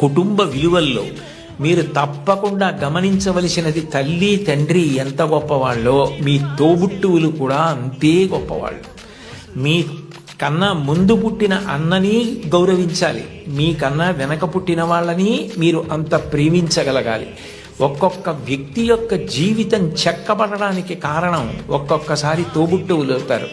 కుటుంబ విలువల్లో మీరు తప్పకుండా గమనించవలసినది, తల్లి తండ్రి ఎంత గొప్పవాళ్ళో మీ తోబుట్టువులు కూడా అంతే గొప్పవాళ్ళు. మీ కన్నా ముందు పుట్టిన అన్నని గౌరవించాలి, మీకన్నా వెనక పుట్టిన వాళ్ళని మీరు అంత ప్రేమించగలగాలి. ఒక్కొక్క వ్యక్తి యొక్క జీవితం చెక్కబడడానికి కారణం ఒక్కొక్కసారి తోబుట్టువులు అవుతారు.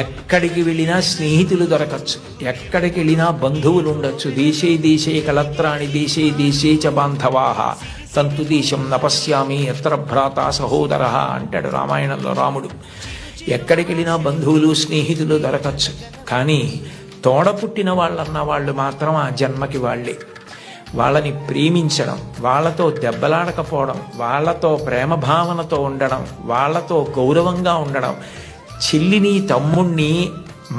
ఎక్కడికి వెళ్ళినా స్నేహితులు దొరకచ్చు, ఎక్కడికి వెళ్ళినా బంధువులు ఉండొచ్చు. దేశే దేశే కలత్రాణి దేశే దేశే చ బాంధవాహ తంతు దేశం నపశ్యామి ఎత్ర భ్రాత సహోదర అంటాడు రామాయణంలో రాముడు. ఎక్కడికి వెళ్ళినా బంధువులు స్నేహితులు దొరకచ్చు, కానీ తోడ పుట్టిన వాళ్ళన్న వాళ్ళు మాత్రం ఆ జన్మకి వాళ్ళే. వాళ్ళని ప్రేమించడం, వాళ్ళతో దెబ్బలాడకపోవడం, వాళ్ళతో ప్రేమ భావనతో ఉండడం, వాళ్ళతో గౌరవంగా ఉండడం, చెల్లిని తమ్ముణ్ణి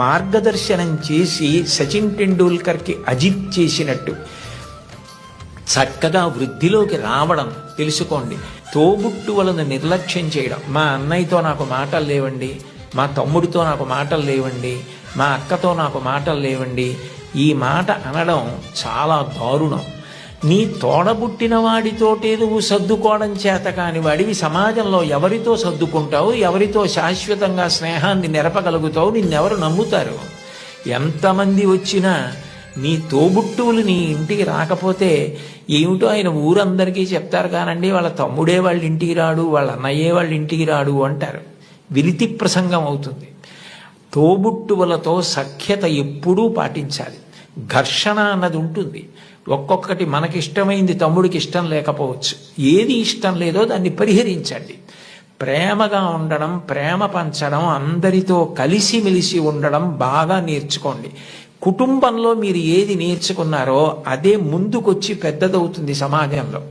మార్గదర్శనం చేసి సచిన్ టెండూల్కర్కి అజిత్ చేసినట్టు చక్కగా వృద్ధిలోకి రావడం తెలుసుకోండి. తోబుట్టువులను నిర్లక్ష్యం చేయడం, మా అన్నయ్యతో నాకు మాటలు లేవండి, మా తమ్ముడితో నాకు మాటలు లేవండి, మా అక్కతో నాకు మాటలు లేవండి, ఈ మాట అనడం చాలా దారుణం. నీ తోడబుట్టిన వాడితోటే నువ్వు సర్దుకోవడం చేత కాని వాడివి సమాజంలో ఎవరితో సర్దుకుంటావు, ఎవరితో శాశ్వతంగా స్నేహాన్ని నెరపగలుగుతావు? నిన్నెవరు నమ్ముతారు? ఎంతమంది వచ్చినా నీ తోబుట్టువులు నీ ఇంటికి రాకపోతే ఏమిటో ఆయన ఊరందరికీ చెప్తారు కానండి, వాళ్ళ తమ్ముడే వాళ్ళ ఇంటికి రాడు, వాళ్ళ అన్నయ్యే వాళ్ళ ఇంటికి రాడు అంటారు. విరితి ప్రసంగం అవుతుంది. తోబుట్టువులతో సఖ్యత ఎప్పుడూ పాటించాలి. ఘర్షణ అన్నది ఉంటుంది. ఒక్కొక్కటి మనకిష్టమైంది తమ్ముడికి ఇష్టం లేకపోవచ్చు. ఏది ఇష్టం లేదో దాన్ని పరిహరించండి. ప్రేమగా ఉండడం, ప్రేమ పంచడం, అందరితో కలిసిమెలిసి ఉండడం బాగా నేర్చుకోండి. కుటుంబంలో మీరు ఏది నేర్చుకున్నారో అదే ముందుకొచ్చి పెద్దదవుతుంది సమాజంలో.